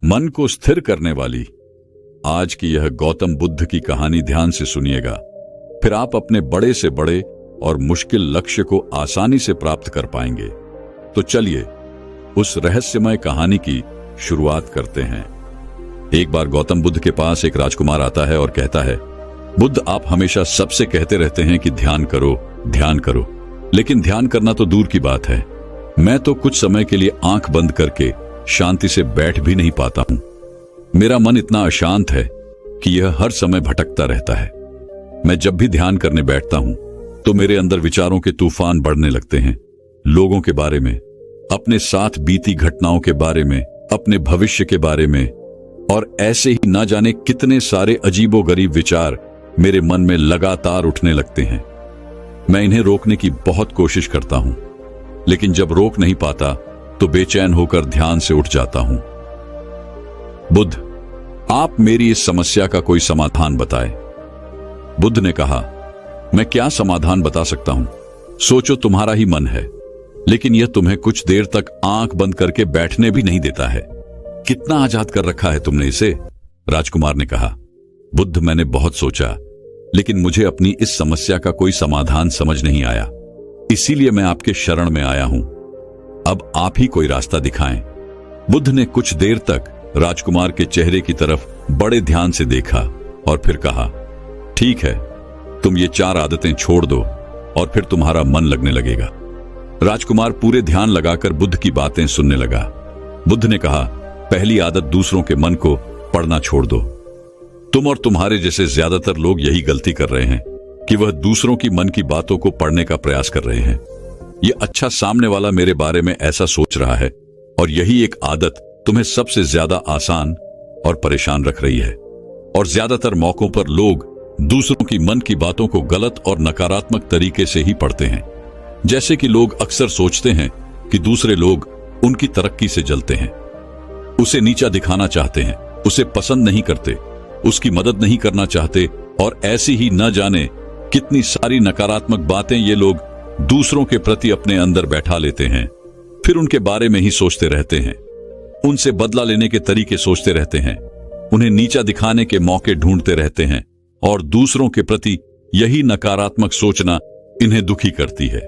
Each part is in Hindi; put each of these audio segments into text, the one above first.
मन को स्थिर करने वाली आज की यह गौतम बुद्ध की कहानी ध्यान से सुनिएगा, फिर आप अपने बड़े से बड़े और मुश्किल लक्ष्य को आसानी से प्राप्त कर पाएंगे। तो चलिए उस रहस्यमय कहानी की शुरुआत करते हैं। एक बार गौतम बुद्ध के पास एक राजकुमार आता है और कहता है, बुद्ध, आप हमेशा सबसे कहते रहते हैं कि ध्यान करो, लेकिन ध्यान करना तो दूर की बात है। मैं तो कुछ समय के लिए आंख बंद करके शांति से बैठ भी नहीं पाता हूं। मेरा मन इतना अशांत है कि यह हर समय भटकता रहता है। मैं जब भी ध्यान करने बैठता हूं तो मेरे अंदर विचारों के तूफान बढ़ने लगते हैं, लोगों के बारे में, अपने साथ बीती घटनाओं के बारे में, अपने भविष्य के बारे में, और ऐसे ही ना जाने कितने सारे अजीबोगरीब विचार मेरे मन में लगातार उठने लगते हैं। मैं इन्हें रोकने की बहुत कोशिश करता हूं, लेकिन जब रोक नहीं पाता तो बेचैन होकर ध्यान से उठ जाता हूं। बुद्ध, आप मेरी इस समस्या का कोई समाधान बताएं। बुद्ध ने कहा, मैं क्या समाधान बता सकता हूं? सोचो, तुम्हारा ही मन है, लेकिन यह तुम्हें कुछ देर तक आंख बंद करके बैठने भी नहीं देता है। कितना आजाद कर रखा है तुमने इसे? राजकुमार ने कहा, बुद्ध, मैंने बहुत सोचा, लेकिन मुझे अपनी इस समस्या का कोई समाधान समझ नहीं आया, इसीलिए मैं आपके शरण में आया हूं। अब आप ही कोई रास्ता दिखाएं। बुद्ध ने कुछ देर तक राजकुमार के चेहरे की तरफ बड़े ध्यान से देखा और फिर कहा, ठीक है, तुम ये 4 आदतें छोड़ दो और फिर तुम्हारा मन लगने लगेगा। राजकुमार पूरे ध्यान लगाकर बुद्ध की बातें सुनने लगा। बुद्ध ने कहा, पहली आदत, दूसरों के मन को पढ़ना छोड़ दो। तुम और तुम्हारे जैसे ज्यादातर लोग यही गलती कर रहे हैं कि वह दूसरों की मन की बातों को पढ़ने का प्रयास कर रहे हैं। ये अच्छा, सामने वाला मेरे बारे में ऐसा सोच रहा है, और यही एक आदत तुम्हें सबसे ज्यादा आसान और परेशान रख रही है। और ज्यादातर मौकों पर लोग दूसरों की मन की बातों को गलत और नकारात्मक तरीके से ही पढ़ते हैं। जैसे कि लोग अक्सर सोचते हैं कि दूसरे लोग उनकी तरक्की से जलते हैं, उसे नीचा दिखाना चाहते हैं, उसे पसंद नहीं करते, उसकी मदद नहीं करना चाहते, और ऐसी ही न जाने कितनी सारी नकारात्मक बातें ये लोग दूसरों के प्रति अपने अंदर बैठा लेते हैं। फिर उनके बारे में ही सोचते रहते हैं, उनसे बदला लेने के तरीके सोचते रहते हैं, उन्हें नीचा दिखाने के मौके ढूंढते रहते हैं, और दूसरों के प्रति यही नकारात्मक सोचना इन्हें दुखी करती है।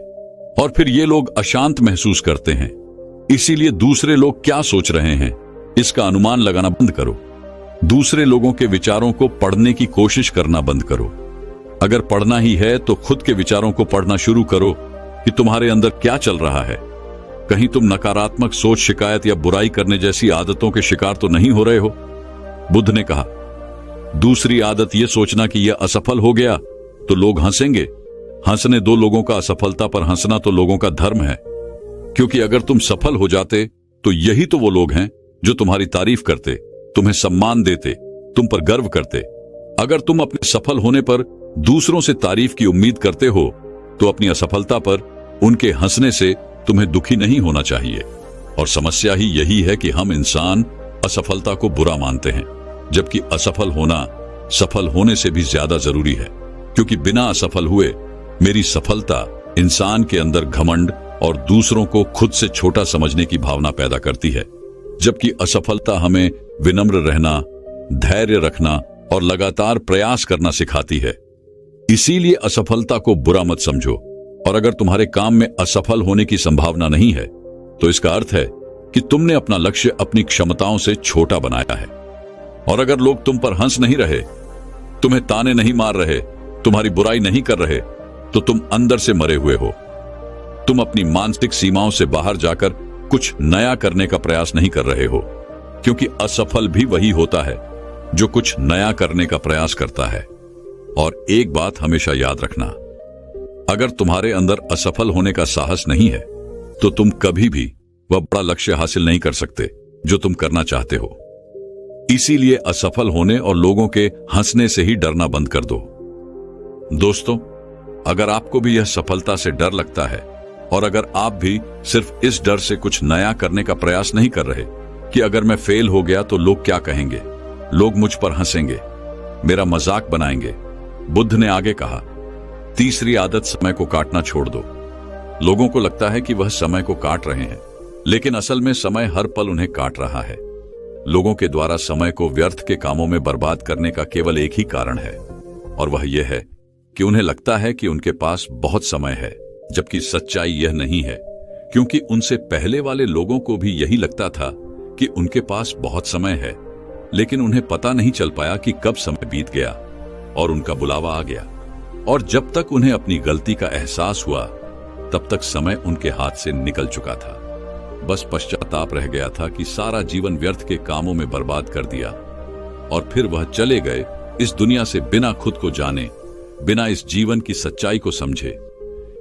और फिर ये लोग अशांत महसूस करते हैं। इसीलिए दूसरे लोग क्या सोच रहे हैं इसका अनुमान लगाना बंद करो। दूसरे लोगों के विचारों को पढ़ने की कोशिश करना बंद करो। अगर पढ़ना ही है तो खुद के विचारों को पढ़ना शुरू करो कि तुम्हारे अंदर क्या चल रहा है। कहीं तुम नकारात्मक सोच, शिकायत या बुराई करने जैसी आदतों के शिकार तो नहीं हो रहे हो? बुद्ध ने कहा, दूसरी आदत यह सोचना कि यह असफल हो गया तो लोग हंसेंगे। हंसने दो लोगों का, असफलता पर हंसना तो लोगों का धर्म है। क्योंकि अगर तुम सफल हो जाते तो यही तो वो लोग हैं जो तुम्हारी तारीफ करते, तुम्हें सम्मान देते, तुम पर गर्व करते। अगर तुम अपने सफल होने पर दूसरों से तारीफ की उम्मीद करते हो तो अपनी असफलता पर उनके हंसने से तुम्हें दुखी नहीं होना चाहिए। और समस्या ही यही है कि हम इंसान असफलता को बुरा मानते हैं, जबकि असफल होना सफल होने से भी ज्यादा जरूरी है। क्योंकि बिना असफल हुए मेरी सफलता इंसान के अंदर घमंड और दूसरों को खुद से छोटा समझने की भावना पैदा करती है, जबकि असफलता हमें विनम्र रहना, धैर्य रखना और लगातार प्रयास करना सिखाती है। इसीलिए असफलता को बुरा मत समझो। और अगर तुम्हारे काम में असफल होने की संभावना नहीं है तो इसका अर्थ है कि तुमने अपना लक्ष्य अपनी क्षमताओं से छोटा बनाया है। और अगर लोग तुम पर हंस नहीं रहे, तुम्हें ताने नहीं मार रहे, तुम्हारी बुराई नहीं कर रहे, तो तुम अंदर से मरे हुए हो। तुम अपनी मानसिक सीमाओं से बाहर जाकर कुछ नया करने का प्रयास नहीं कर रहे हो। क्योंकि असफल भी वही होता है जो कुछ नया करने का प्रयास करता है। और एक बात हमेशा याद रखना, अगर तुम्हारे अंदर असफल होने का साहस नहीं है तो तुम कभी भी वह बड़ा लक्ष्य हासिल नहीं कर सकते जो तुम करना चाहते हो। इसीलिए असफल होने और लोगों के हंसने से ही डरना बंद कर दो। दोस्तों, अगर आपको भी यह सफलता से डर लगता है, और अगर आप भी सिर्फ इस डर से कुछ नया करने का प्रयास नहीं कर रहे कि अगर मैं फेल हो गया तो लोग क्या कहेंगे, लोग मुझ पर हंसेंगे, मेरा मजाक बनाएंगे, बुद्ध ने आगे कहा, तीसरी आदत, समय को काटना छोड़ दो। लोगों को लगता है कि वह समय को काट रहे हैं, लेकिन असल में समय हर पल उन्हें काट रहा है। लोगों के द्वारा समय को व्यर्थ के कामों में बर्बाद करने का केवल एक ही कारण है, और वह यह है कि उन्हें लगता है कि उनके पास बहुत समय है, जबकि सच्चाई यह नहीं है, क्योंकि उनसे पहले वाले लोगों को भी यही लगता था कि उनके पास बहुत समय है, लेकिन उन्हें पता नहीं चल पाया कि कब समय बीत गया और उनका बुलावा आ गया। और जब तक उन्हें अपनी गलती का एहसास हुआ, तब तक समय उनके हाथ से निकल चुका था। बस पश्चाताप रह गया था कि सारा जीवन व्यर्थ के कामों में बर्बाद कर दिया, और फिर वह चले गए इस दुनिया से बिना खुद को जाने, बिना इस जीवन की सच्चाई को समझे।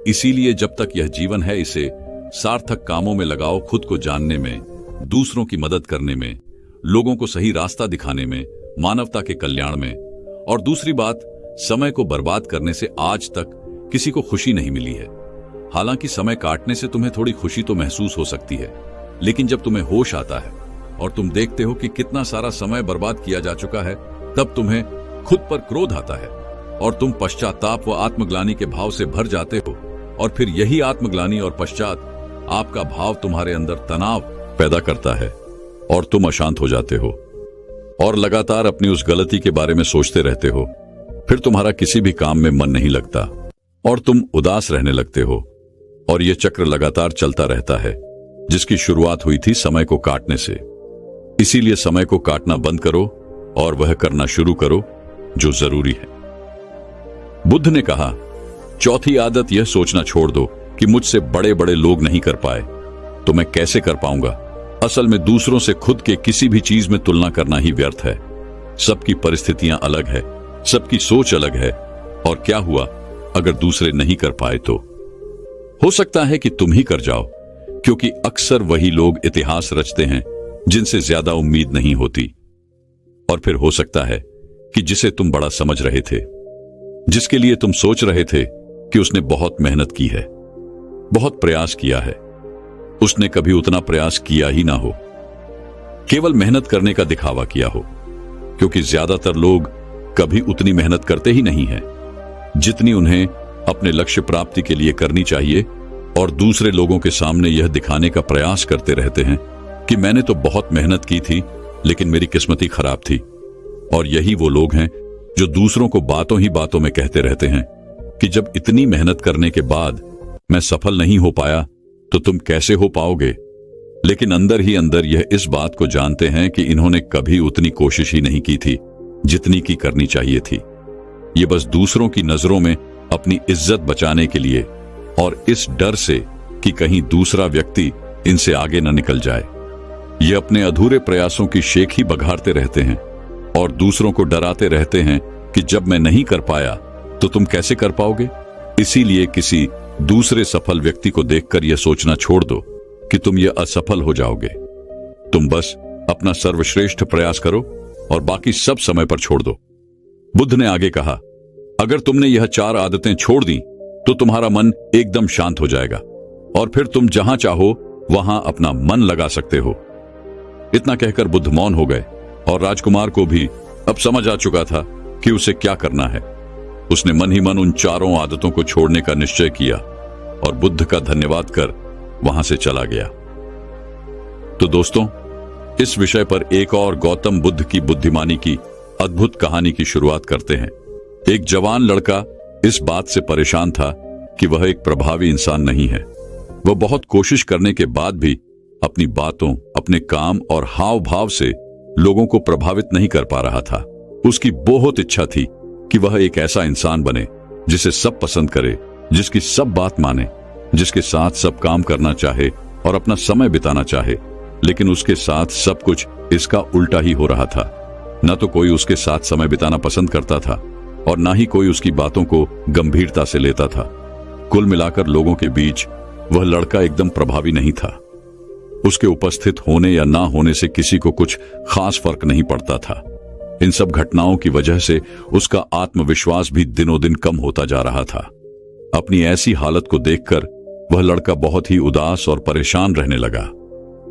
इसीलिए जब तक यह जीवन है, इसे सार्थक कामों में लगाओ, खुद को जानने में, दूसरों की मदद करने में, लोगों को सही रास्ता दिखाने में, मानवता के कल्याण में। और दूसरी बात, समय को बर्बाद करने से आज तक किसी को खुशी नहीं मिली है। हालांकि समय काटने से तुम्हें थोड़ी खुशी तो महसूस हो सकती है, लेकिन जब तुम्हें होश आता है और तुम देखते हो कि कितना सारा समय बर्बाद किया जा चुका है, तब तुम्हें खुद पर क्रोध आता है और तुम पश्चाताप व आत्मग्लानि के भाव से भर जाते हो। और फिर यही आत्मग्लानि और पश्चात आपका भाव तुम्हारे अंदर तनाव पैदा करता है और तुम अशांत हो जाते हो और लगातार अपनी उस गलती के बारे में सोचते रहते हो। फिर तुम्हारा किसी भी काम में मन नहीं लगता और तुम उदास रहने लगते हो, और यह चक्र लगातार चलता रहता है, जिसकी शुरुआत हुई थी समय को काटने से। इसीलिए समय को काटना बंद करो और वह करना शुरू करो जो जरूरी है। बुद्ध ने कहा, चौथी आदत यह सोचना छोड़ दो कि मुझसे बड़े बड़े लोग नहीं कर पाए तो मैं कैसे कर पाऊंगा। असल में दूसरों से खुद के किसी भी चीज में तुलना करना ही व्यर्थ है। सबकी परिस्थितियां अलग है, सबकी सोच अलग है, और क्या हुआ अगर दूसरे नहीं कर पाए तो हो सकता है कि तुम ही कर जाओ, क्योंकि अक्सर वही लोग इतिहास रचते हैं जिनसे ज्यादा उम्मीद नहीं होती। और फिर हो सकता है कि जिसे तुम बड़ा समझ रहे थे, जिसके लिए तुम सोच रहे थे कि उसने बहुत मेहनत की है, बहुत प्रयास किया है, उसने कभी उतना प्रयास किया ही ना हो, केवल मेहनत करने का दिखावा किया हो। क्योंकि ज्यादातर लोग कभी उतनी मेहनत करते ही नहीं हैं जितनी उन्हें अपने लक्ष्य प्राप्ति के लिए करनी चाहिए, और दूसरे लोगों के सामने यह दिखाने का प्रयास करते रहते हैं कि मैंने तो बहुत मेहनत की थी, लेकिन मेरी किस्मत ही खराब थी। और यही वो लोग हैं जो दूसरों को बातों ही बातों में कहते रहते हैं कि जब इतनी मेहनत करने के बाद मैं सफल नहीं हो पाया तो तुम कैसे हो पाओगे। लेकिन अंदर ही अंदर यह इस बात को जानते हैं कि इन्होंने कभी उतनी कोशिश ही नहीं की थी जितनी की करनी चाहिए थी। ये बस दूसरों की नजरों में अपनी इज्जत बचाने के लिए, और इस डर से कि कहीं दूसरा व्यक्ति इनसे आगे न निकल जाए, ये अपने अधूरे प्रयासों की शेख ही बघाड़ते रहते हैं और दूसरों को डराते रहते हैं कि जब मैं नहीं कर पाया तो तुम कैसे कर पाओगे। इसीलिए किसी दूसरे सफल व्यक्ति को देखकर यह सोचना छोड़ दो कि तुम यह असफल हो जाओगे। तुम बस अपना सर्वश्रेष्ठ प्रयास करो और बाकी सब समय पर छोड़ दो। बुद्ध ने आगे कहा, अगर तुमने यह 4 आदतें छोड़ दी तो तुम्हारा मन एकदम शांत हो जाएगा और फिर तुम जहां चाहो वहां अपना मन लगा सकते हो। इतना कहकर बुद्ध मौन हो गए और राजकुमार को भी अब समझ आ चुका था कि उसे क्या करना है। उसने मन ही मन उन 4 आदतों को छोड़ने का निश्चय किया और बुद्ध का धन्यवाद कर वहां से चला गया। तो दोस्तों, इस विषय पर एक और गौतम बुद्ध की बुद्धिमानी की अद्भुत कहानी की शुरुआत करते हैं। एक जवान लड़का इस बात से परेशान था कि वह एक प्रभावी इंसान नहीं है। वह बहुत कोशिश करने के बाद भी अपनी बातों, अपने काम और हाव भाव से लोगों को प्रभावित नहीं कर पा रहा था। उसकी बहुत इच्छा थी कि वह एक ऐसा इंसान बने जिसे सब पसंद करे, जिसकी सब बात माने, जिसके साथ सब काम करना चाहे और अपना समय बिताना चाहे। लेकिन उसके साथ सब कुछ इसका उल्टा ही हो रहा था। न तो कोई उसके साथ समय बिताना पसंद करता था और ना ही कोई उसकी बातों को गंभीरता से लेता था। कुल मिलाकर लोगों के बीच वह लड़का एकदम प्रभावी नहीं था। उसके उपस्थित होने या ना होने से किसी को कुछ खास फर्क नहीं पड़ता था। इन सब घटनाओं की वजह से उसका आत्मविश्वास भी दिनों दिन कम होता जा रहा था। अपनी ऐसी हालत को देखकर वह लड़का बहुत ही उदास और परेशान रहने लगा।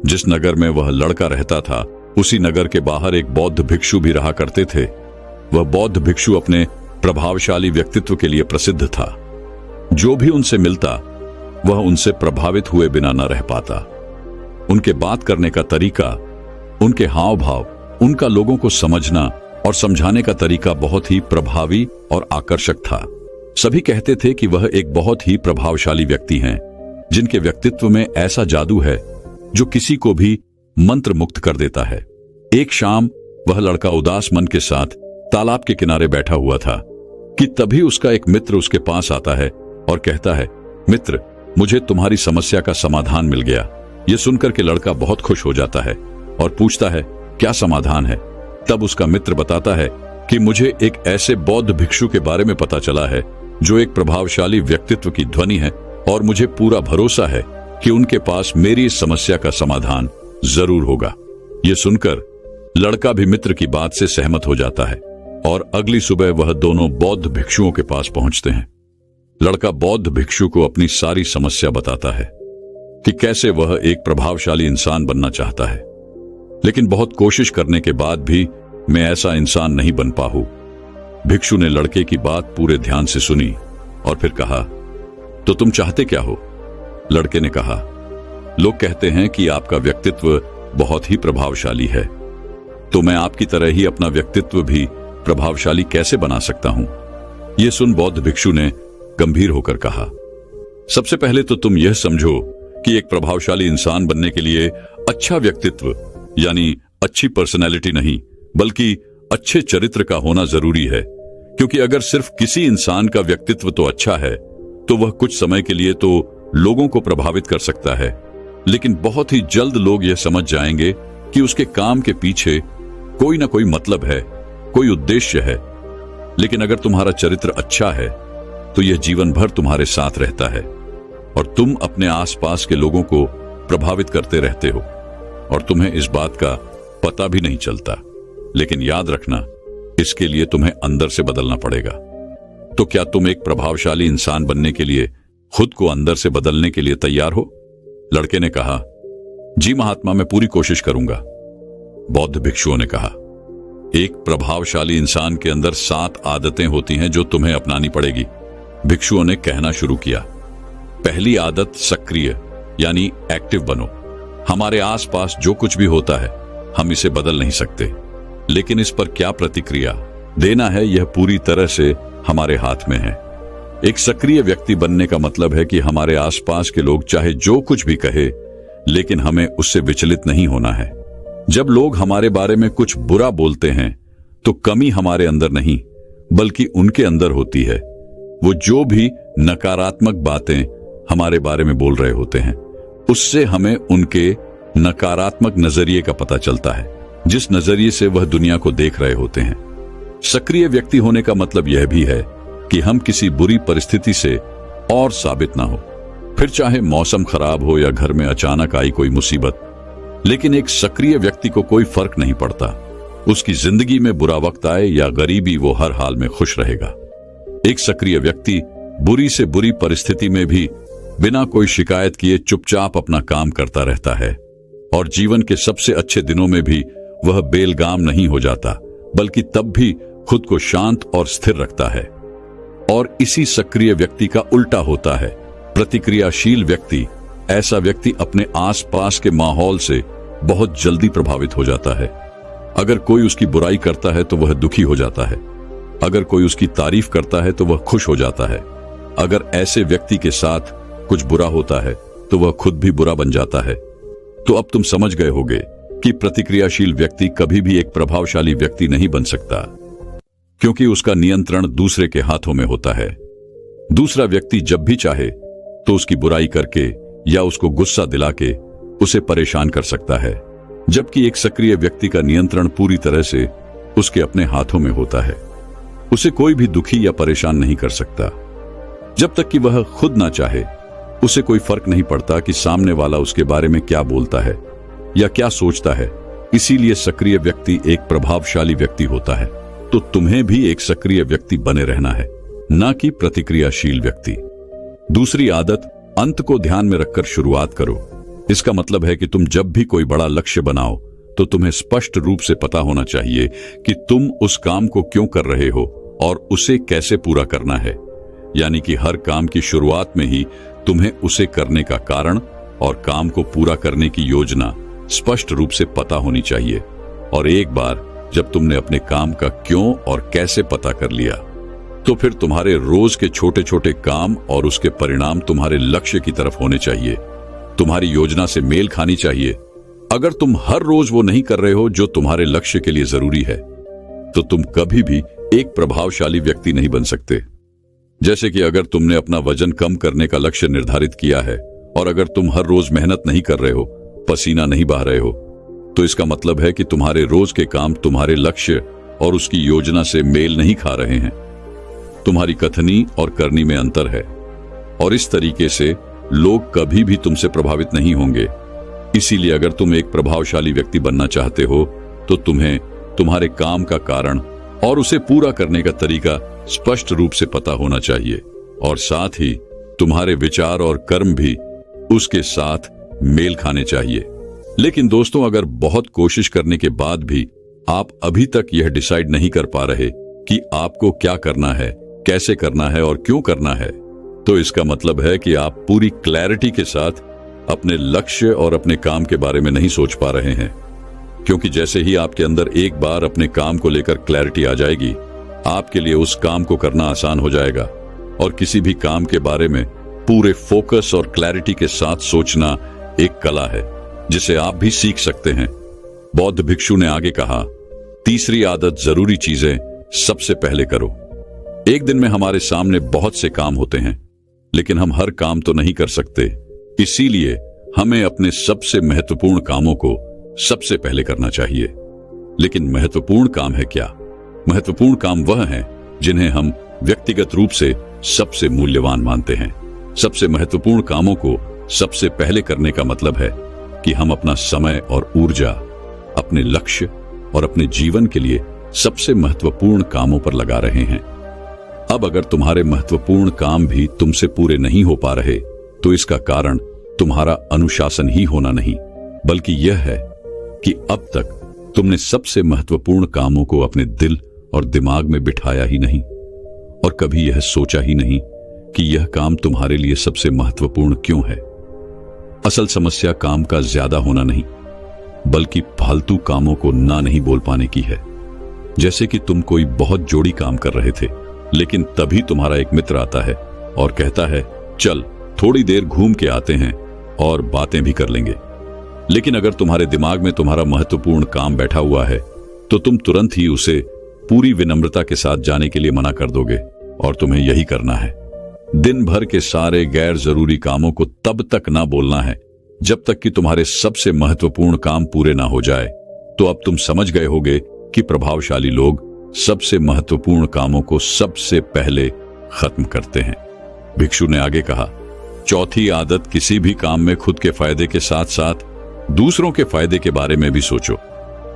जिस नगर में वह लड़का रहता था, उसी नगर के बाहर एक बौद्ध भिक्षु भी रहा करते थे। वह बौद्ध भिक्षु अपने प्रभावशाली व्यक्तित्व के लिए प्रसिद्ध था। जो भी उनसे मिलता वह उनसे प्रभावित हुए बिना न रह पाता। उनके बात करने का तरीका, उनके हाव भाव, उनका लोगों को समझना और समझाने का तरीका बहुत ही प्रभावी और आकर्षक था। सभी कहते थे कि वह एक बहुत ही प्रभावशाली व्यक्ति हैं, जिनके व्यक्तित्व में ऐसा जादू है जो किसी को भी मंत्र मुक्त कर देता है। एक शाम वह लड़का उदास मन के साथ तालाब के किनारे बैठा हुआ था कि तभी उसका एक मित्र उसके पास आता है और कहता है, मित्र, मुझे तुम्हारी समस्या का समाधान मिल गया। यह सुनकर के लड़का बहुत खुश हो जाता है और पूछता है, क्या समाधान है? तब उसका मित्र बताता है कि मुझे एक ऐसे बौद्ध भिक्षु के बारे में पता चला है जो एक प्रभावशाली व्यक्तित्व की ध्वनि है और मुझे पूरा भरोसा है कि उनके पास मेरी इस समस्या का समाधान जरूर होगा। यह सुनकर लड़का भी मित्र की बात से सहमत हो जाता है और अगली सुबह वह दोनों बौद्ध भिक्षुओं के पास पहुंचते हैं। लड़का बौद्ध भिक्षु को अपनी सारी समस्या बताता है कि कैसे वह एक प्रभावशाली इंसान बनना चाहता है, लेकिन बहुत कोशिश करने के बाद भी मैं ऐसा इंसान नहीं बन पाऊं। भिक्षु ने लड़के की बात पूरे ध्यान से सुनी और फिर कहा, तो तुम चाहते क्या हो? लड़के ने कहा, लोग कहते हैं कि आपका व्यक्तित्व बहुत ही प्रभावशाली है, तो मैं आपकी तरह ही अपना व्यक्तित्व भी प्रभावशाली कैसे बना सकता हूं? यह सुन बौद्ध भिक्षु ने गंभीर होकर कहा, सबसे पहले तो तुम यह समझो कि एक प्रभावशाली इंसान बनने के लिए अच्छा व्यक्तित्व यानी अच्छी पर्सनैलिटी नहीं बल्कि अच्छे चरित्र का होना जरूरी है, क्योंकि अगर सिर्फ किसी इंसान का व्यक्तित्व तो अच्छा है तो वह कुछ समय के लिए तो लोगों को प्रभावित कर सकता है, लेकिन बहुत ही जल्द लोग यह समझ जाएंगे कि उसके काम के पीछे कोई ना कोई मतलब है, कोई उद्देश्य है। लेकिन अगर तुम्हारा चरित्र अच्छा है तो यह जीवन भर तुम्हारे साथ रहता है और तुम अपने आसपास के लोगों को प्रभावित करते रहते हो और तुम्हें इस बात का पता भी नहीं चलता। लेकिन याद रखना, इसके लिए तुम्हें अंदर से बदलना पड़ेगा। तो क्या तुम एक प्रभावशाली इंसान बनने के लिए खुद को अंदर से बदलने के लिए तैयार हो? लड़के ने कहा, जी महात्मा, मैं पूरी कोशिश करूंगा। बौद्ध भिक्षुओं ने कहा, एक प्रभावशाली इंसान के अंदर 7 आदतें होती हैं जो तुम्हें अपनानी पड़ेगी। भिक्षुओं ने कहना शुरू किया, पहली आदत सक्रिय यानी एक्टिव बनो। हमारे आसपास जो कुछ भी होता है हम इसे बदल नहीं सकते, लेकिन इस पर क्या प्रतिक्रिया देना है यह पूरी तरह से हमारे हाथ में है। एक सक्रिय व्यक्ति बनने का मतलब है कि हमारे आसपास के लोग चाहे जो कुछ भी कहे, लेकिन हमें उससे विचलित नहीं होना है। जब लोग हमारे बारे में कुछ बुरा बोलते हैं तो कमी हमारे अंदर नहीं बल्कि उनके अंदर होती है। वो जो भी नकारात्मक बातें हमारे बारे में बोल रहे होते हैं उससे हमें उनके नकारात्मक नजरिए का पता चलता है, जिस नजरिए से वह दुनिया को देख रहे होते हैं। सक्रिय व्यक्ति होने का मतलब यह भी है कि हम किसी बुरी परिस्थिति से और साबित ना हो, फिर चाहे मौसम खराब हो या घर में अचानक आई कोई मुसीबत। लेकिन एक सक्रिय व्यक्ति को कोई फर्क नहीं पड़ता, उसकी जिंदगी में बुरा वक्त आए या गरीबी, वो हर हाल में खुश रहेगा। एक सक्रिय व्यक्ति बुरी से बुरी परिस्थिति में भी बिना कोई शिकायत किए चुपचाप अपना काम करता रहता है और जीवन के सबसे अच्छे दिनों में भी वह बेलगाम नहीं हो जाता, बल्कि तब भी खुद को शांत और स्थिर रखता है। और इसी सक्रिय व्यक्ति का उल्टा होता है प्रतिक्रियाशील व्यक्ति। ऐसा व्यक्ति अपने आसपास के माहौल से बहुत जल्दी प्रभावित हो जाता है। अगर कोई उसकी बुराई करता है तो वह दुखी हो जाता है, अगर कोई उसकी तारीफ करता है तो वह खुश हो जाता है। अगर ऐसे व्यक्ति के साथ कुछ बुरा होता है तो वह खुद भी बुरा बन जाता है। तो अब तुम समझ गए होगे कि प्रतिक्रियाशील व्यक्ति कभी भी एक प्रभावशाली व्यक्ति नहीं बन सकता, क्योंकि उसका नियंत्रण दूसरे के हाथों में होता है। दूसरा व्यक्ति जब भी चाहे तो उसकी बुराई करके या उसको गुस्सा दिला के उसे परेशान कर सकता है, जबकि एक सक्रिय व्यक्ति का नियंत्रण पूरी तरह से उसके अपने हाथों में होता है। उसे कोई भी दुखी या परेशान नहीं कर सकता। जब तक कि वह खुद ना चाहे, उसे कोई फर्क नहीं पड़ता कि सामने वाला उसके बारे में क्या बोलता है या क्या सोचता है। इसीलिए सक्रिय व्यक्ति एक प्रभावशाली व्यक्ति होता है। तो तुम्हें भी एक सक्रिय व्यक्ति बने रहना है, ना कि प्रतिक्रियाशील व्यक्ति। दूसरी आदत, अंत को ध्यान में रखकर शुरुआत करो। इसका मतलब है कि तुम जब भी कोई बड़ा लक्ष्य बनाओ तो तुम्हें स्पष्ट रूप से पता होना चाहिए कि तुम उस काम को क्यों कर रहे हो और उसे कैसे पूरा करना है। यानी कि हर काम की शुरुआत में ही तुम्हें उसे करने का कारण और काम को पूरा करने की योजना स्पष्ट रूप से पता होनी चाहिए। और एक बार जब तुमने अपने काम का क्यों और कैसे पता कर लिया, तो फिर तुम्हारे रोज के छोटे छोटे काम और उसके परिणाम तुम्हारे लक्ष्य की तरफ होने चाहिए, तुम्हारी योजना से मेल खानी चाहिए। अगर तुम हर रोज वो नहीं कर रहे हो जो तुम्हारे लक्ष्य के लिए जरूरी है, तो तुम कभी भी एक प्रभावशाली व्यक्ति नहीं बन सकते। जैसे कि अगर तुमने अपना वजन कम करने का लक्ष्य निर्धारित किया है और अगर तुम हर रोज मेहनत नहीं कर रहे हो, पसीना नहीं बहा रहे हो, तो इसका मतलब है कि तुम्हारे रोज के काम तुम्हारे लक्ष्य और उसकी योजना से मेल नहीं खा रहे हैं। तुम्हारी कथनी और करनी में अंतर है और इस तरीके से लोग कभी भी तुमसे प्रभावित नहीं होंगे। इसीलिए अगर तुम एक प्रभावशाली व्यक्ति बनना चाहते हो, तो तुम्हें तुम्हारे काम का कारण और उसे पूरा करने का तरीका स्पष्ट रूप से पता होना चाहिए और साथ ही तुम्हारे विचार और कर्म भी उसके साथ मेल खाने चाहिए। लेकिन दोस्तों, अगर बहुत कोशिश करने के बाद भी आप अभी तक यह डिसाइड नहीं कर पा रहे कि आपको क्या करना है, कैसे करना है और क्यों करना है, तो इसका मतलब है कि आप पूरी क्लैरिटी के साथ अपने लक्ष्य और अपने काम के बारे में नहीं सोच पा रहे हैं। क्योंकि जैसे ही आपके अंदर एक बार अपने काम को लेकर क्लैरिटी आ जाएगी, आपके लिए उस काम को करना आसान हो जाएगा। और किसी भी काम के बारे में पूरे फोकस और क्लैरिटी के साथ सोचना एक कला है जिसे आप भी सीख सकते हैं। बौद्ध भिक्षु ने आगे कहा, तीसरी आदत, जरूरी चीजें सबसे पहले करो। एक दिन में हमारे सामने बहुत से काम होते हैं, लेकिन हम हर काम तो नहीं कर सकते। इसीलिए हमें अपने सबसे महत्वपूर्ण कामों को सबसे पहले करना चाहिए। लेकिन महत्वपूर्ण काम है क्या? महत्वपूर्ण काम वह हैं जिन्हें हम व्यक्तिगत रूप से सबसे मूल्यवान मानते हैं। सबसे महत्वपूर्ण कामों को सबसे पहले करने का मतलब है कि हम अपना समय और ऊर्जा अपने लक्ष्य और अपने जीवन के लिए सबसे महत्वपूर्ण कामों पर लगा रहे हैं। अब अगर तुम्हारे महत्वपूर्ण काम भी तुमसे पूरे नहीं हो पा रहे, तो इसका कारण तुम्हारा अनुशासन ही होना नहीं, बल्कि यह है कि अब तक तुमने सबसे महत्वपूर्ण कामों को अपने दिल और दिमाग में बिठाया ही नहीं और कभी यह सोचा ही नहीं कि यह काम तुम्हारे लिए सबसे महत्वपूर्ण क्यों है। असल समस्या काम का ज्यादा होना नहीं, बल्कि फालतू कामों को ना नहीं बोल पाने की है। जैसे कि तुम कोई बहुत जोड़ी काम कर रहे थे, लेकिन तभी तुम्हारा एक मित्र आता है और कहता है, चल थोड़ी देर घूम के आते हैं और बातें भी कर लेंगे। लेकिन अगर तुम्हारे दिमाग में तुम्हारा महत्वपूर्ण काम बैठा हुआ है, तो तुम तुरंत ही उसे पूरी विनम्रता के साथ जाने के लिए मना कर दोगे और तुम्हें यही करना है। दिन भर के सारे गैर जरूरी कामों को तब तक ना बोलना है जब तक कि तुम्हारे सबसे महत्वपूर्ण काम पूरे ना हो जाए। तो अब तुम समझ गए होगे कि प्रभावशाली लोग सबसे महत्वपूर्ण कामों को सबसे पहले खत्म करते हैं। भिक्षु ने आगे कहा, चौथी आदत, किसी भी काम में खुद के फायदे के साथ साथ दूसरों के फायदे के बारे में भी सोचो।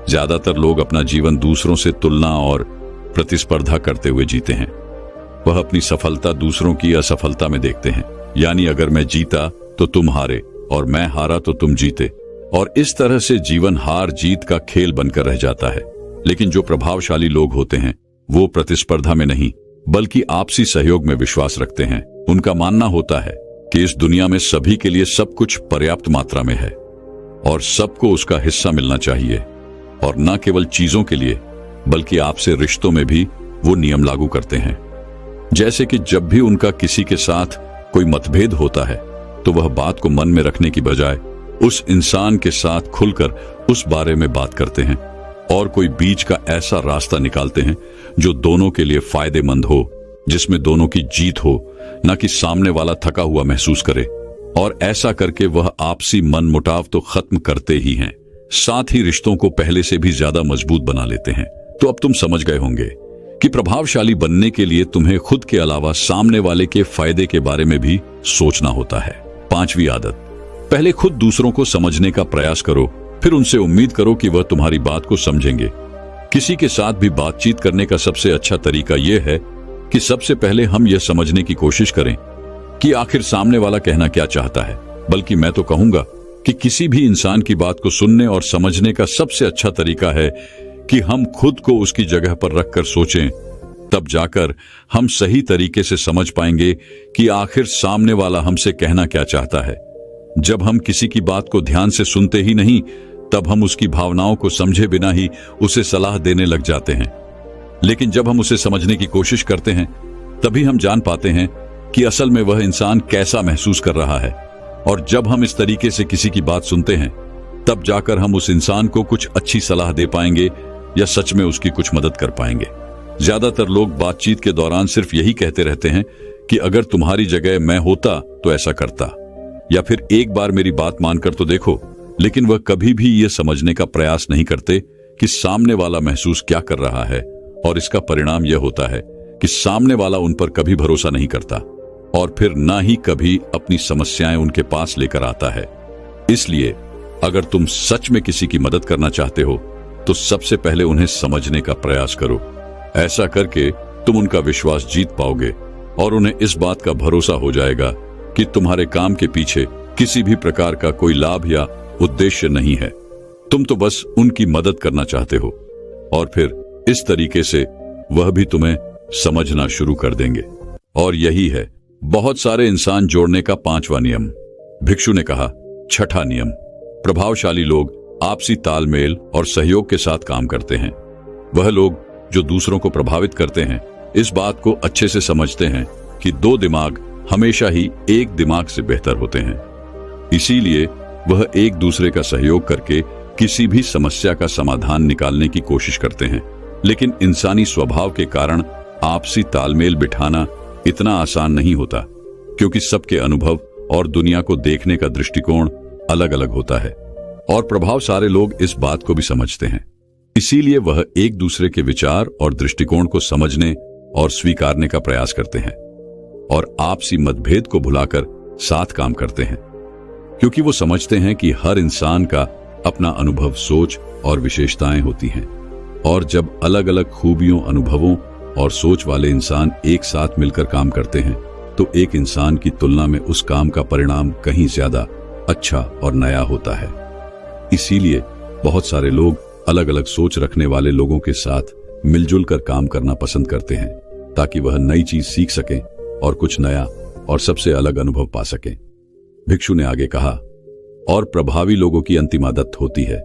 ज्यादातर लोग अपना जीवन दूसरों से तुलना और प्रतिस्पर्धा करते हुए जीते हैं। वह अपनी सफलता दूसरों की असफलता में देखते हैं। यानी अगर मैं जीता तो तुम हारे और मैं हारा तो तुम जीते, और इस तरह से जीवन हार जीत का खेल बनकर रह जाता है। लेकिन जो प्रभावशाली लोग होते हैं वो प्रतिस्पर्धा में नहीं, बल्कि आपसी सहयोग में विश्वास रखते हैं। उनका मानना होता है कि इस दुनिया में सभी के लिए सब कुछ पर्याप्त मात्रा में है और सबको उसका हिस्सा मिलना चाहिए। और न केवल चीजों के लिए, बल्कि आपसे रिश्तों में भी वो नियम लागू करते हैं। जैसे कि जब भी उनका किसी के साथ कोई मतभेद होता है, तो वह बात को मन में रखने की बजाय उस इंसान के साथ खुलकर उस बारे में बात करते हैं और कोई बीच का ऐसा रास्ता निकालते हैं जो दोनों के लिए फायदेमंद हो, जिसमें दोनों की जीत हो, न कि सामने वाला थका हुआ महसूस करे। और ऐसा करके वह आपसी मनमुटाव तो खत्म करते ही हैं, साथ ही रिश्तों को पहले से भी ज्यादा मजबूत बना लेते हैं। तो अब तुम समझ गए होंगे कि प्रभावशाली बनने के लिए तुम्हें खुद के अलावा सामने वाले के फायदे के बारे में भी सोचना होता है। पांचवी आदत, पहले खुद दूसरों को समझने का प्रयास करो, फिर उनसे उम्मीद करो कि वह तुम्हारी बात को समझेंगे। किसी के साथ भी बातचीत करने का सबसे अच्छा तरीका यह है कि सबसे पहले हम यह समझने की कोशिश करें कि आखिर सामने वाला कहना क्या चाहता है। बल्कि मैं तो कहूंगा कि किसी भी इंसान की बात को सुनने और समझने का सबसे अच्छा तरीका है कि हम खुद को उसकी जगह पर रखकर सोचें। तब जाकर हम सही तरीके से समझ पाएंगे कि आखिर सामने वाला हमसे कहना क्या चाहता है। जब हम किसी की बात को ध्यान से सुनते ही नहीं, तब हम उसकी भावनाओं को समझे बिना ही उसे सलाह देने लग जाते हैं। लेकिन जब हम उसे समझने की कोशिश करते हैं, तभी हम जान पाते हैं कि असल में वह इंसान कैसा महसूस कर रहा है। और जब हम इस तरीके से किसी की बात सुनते हैं, तब जाकर हम उस इंसान को कुछ अच्छी सलाह दे पाएंगे या सच में उसकी कुछ मदद कर पाएंगे। ज्यादातर लोग बातचीत के दौरान सिर्फ यही कहते रहते हैं कि अगर तुम्हारी जगह मैं होता तो ऐसा करता, या फिर एक बार मेरी बात मानकर तो देखो। लेकिन वह कभी भी यह समझने का प्रयास नहीं करते कि सामने वाला महसूस क्या कर रहा है, और इसका परिणाम यह होता है कि सामने वाला उन पर कभी भरोसा नहीं करता और फिर ना ही कभी अपनी समस्याएं उनके पास लेकर आता है। इसलिए अगर तुम सच में किसी की मदद करना चाहते हो तो सबसे पहले उन्हें समझने का प्रयास करो। ऐसा करके तुम उनका विश्वास जीत पाओगे और उन्हें इस बात का भरोसा हो जाएगा कि तुम्हारे काम के पीछे किसी भी प्रकार का कोई लाभ या उद्देश्य नहीं है। तुम तो बस उनकी मदद करना चाहते हो, और फिर इस तरीके से वह भी तुम्हें समझना शुरू कर देंगे। और यही है बहुत सारे इंसान जोड़ने का 5वां नियम। भिक्षु ने कहा, छठा नियम, प्रभावशाली लोग आपसी तालमेल और सहयोग के साथ काम करते हैं। वह लोग जो दूसरों को प्रभावित करते हैं, इस बात को अच्छे से समझते हैं कि 2 दिमाग हमेशा ही एक दिमाग से बेहतर होते हैं। इसीलिए वह एक दूसरे का सहयोग करके किसी भी समस्या का समाधान निकालने की कोशिश करते हैं। लेकिन इंसानी स्वभाव के कारण आपसी तालमेल बिठाना इतना आसान नहीं होता, क्योंकि सबके अनुभव और दुनिया को देखने का दृष्टिकोण अलग अलग होता है। और प्रभाव सारे लोग इस बात को भी समझते हैं। इसीलिए वह एक दूसरे के विचार और दृष्टिकोण को समझने और स्वीकारने का प्रयास करते हैं और आपसी मतभेद को भुलाकर साथ काम करते हैं, क्योंकि वो समझते हैं कि हर इंसान का अपना अनुभव, सोच और विशेषताएं होती हैं। और जब अलग अलग खूबियों, अनुभवों और सोच वाले इंसान एक साथ मिलकर काम करते हैं, तो एक इंसान की तुलना में उस काम का परिणाम कहीं ज्यादा अच्छा और नया होता है। इसीलिए बहुत सारे लोग अलग अलग सोच रखने वाले लोगों के साथ मिलजुल कर काम करना पसंद करते हैं, ताकि वह नई चीज सीख सकें और कुछ नया और सबसे अलग अनुभव पा सकें। भिक्षु ने आगे कहा, और प्रभावी लोगों की अंतिम आदत होती है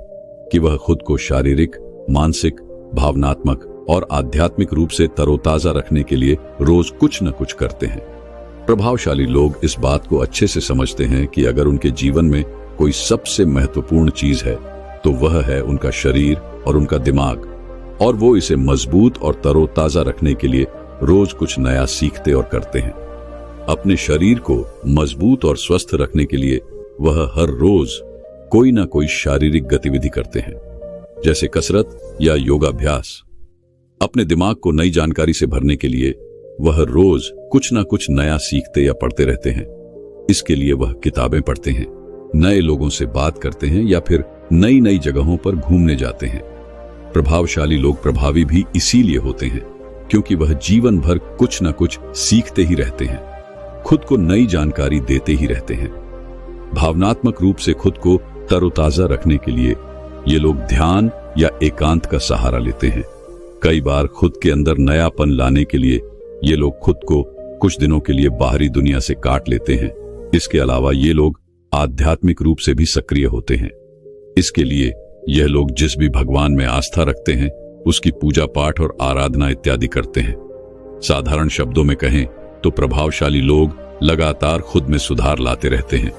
कि वह खुद को शारीरिक, मानसिक, भावनात्मक और आध्यात्मिक रूप से तरोताजा रखने के लिए रोज कुछ न कुछ करते हैं। प्रभावशाली लोग इस बात को अच्छे से समझते हैं कि अगर उनके जीवन में कोई सबसे महत्वपूर्ण चीज है तो वह है उनका शरीर और उनका दिमाग, और वो इसे मजबूत और तरोताजा रखने के लिए रोज कुछ नया सीखते और करते हैं। अपने शरीर को मजबूत और स्वस्थ रखने के लिए वह हर रोज कोई ना कोई शारीरिक गतिविधि करते हैं, जैसे कसरत या योगाभ्यास। अपने दिमाग को नई जानकारी से भरने के लिए वह रोज कुछ ना कुछ नया सीखते या पढ़ते रहते हैं। इसके लिए वह किताबें पढ़ते हैं, नए लोगों से बात करते हैं या फिर नई नई जगहों पर घूमने जाते हैं। प्रभावशाली लोग प्रभावी भी इसीलिए होते हैं क्योंकि वह जीवन भर कुछ न कुछ सीखते ही रहते हैं, खुद को नई जानकारी देते ही रहते हैं। भावनात्मक रूप से खुद को तरोताजा रखने के लिए ये लोग ध्यान या एकांत का सहारा लेते हैं। कई बार खुद के अंदर नयापन लाने के लिए ये लोग खुद को कुछ दिनों के लिए बाहरी दुनिया से काट लेते हैं। इसके अलावा ये लोग आध्यात्मिक रूप से भी सक्रिय होते हैं। इसके लिए यह लोग जिस भी भगवान में आस्था रखते हैं उसकी पूजा पाठ और आराधना इत्यादि करते हैं। साधारण शब्दों में कहें तो प्रभावशाली लोग लगातार खुद में सुधार लाते रहते हैं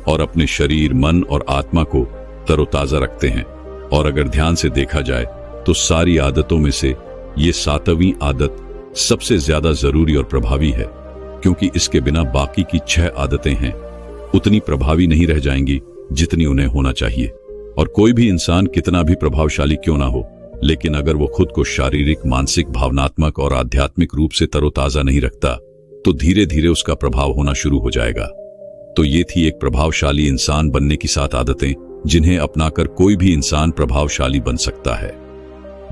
और अपने शरीर, मन और आत्मा को तरोताजा रखते हैं। और अगर ध्यान से देखा जाए तो सारी आदतों में से ये 7वीं आदत सबसे ज्यादा जरूरी और प्रभावी है, क्योंकि इसके बिना बाकी की 6 आदतें हैं उतनी प्रभावी नहीं रह जाएंगी जितनी उन्हें होना चाहिए। और कोई भी इंसान कितना भी प्रभावशाली क्यों ना हो, लेकिन अगर वो खुद को शारीरिक, मानसिक, भावनात्मक और आध्यात्मिक रूप से तरोताजा नहीं रखता तो धीरे धीरे उसका प्रभाव होना शुरू हो जाएगा। तो ये थी एक प्रभावशाली इंसान बनने की 7 आदतें जिन्हें अपनाकर कोई भी इंसान प्रभावशाली बन सकता है।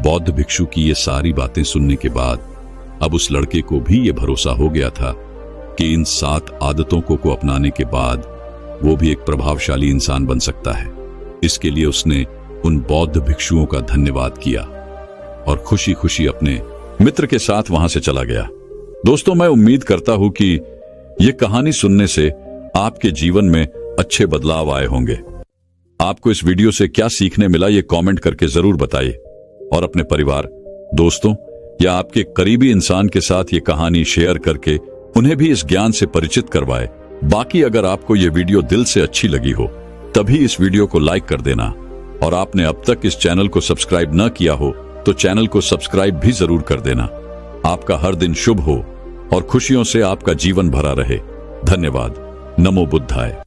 बौद्ध भिक्षु की ये सारी बातें सुनने के बाद अब उस लड़के को भी ये भरोसा हो गया था कि इन 7 आदतों को अपनाने के बाद वो भी एक प्रभावशाली इंसान बन सकता है। इसके लिए उसने उन बौद्ध भिक्षुओं का धन्यवाद किया और खुशी खुशी अपने मित्र के साथ वहां से चला गया। दोस्तों, मैं उम्मीद करता हूं कि ये कहानी सुनने से आपके जीवन में अच्छे बदलाव आए होंगे। आपको इस वीडियो से क्या सीखने मिला ये कमेंट करके जरूर बताइए और अपने परिवार, दोस्तों या आपके करीबी इंसान के साथ ये कहानी शेयर करके उन्हें भी इस ज्ञान से परिचित करवाए। बाकी अगर आपको ये वीडियो दिल से अच्छी लगी हो तभी इस वीडियो को लाइक कर देना और आपने अब तक इस चैनल को सब्सक्राइब न किया हो तो चैनल को सब्सक्राइब भी जरूर कर देना। आपका हर दिन शुभ हो और खुशियों से आपका जीवन भरा रहे। धन्यवाद। नमो बुद्धाय।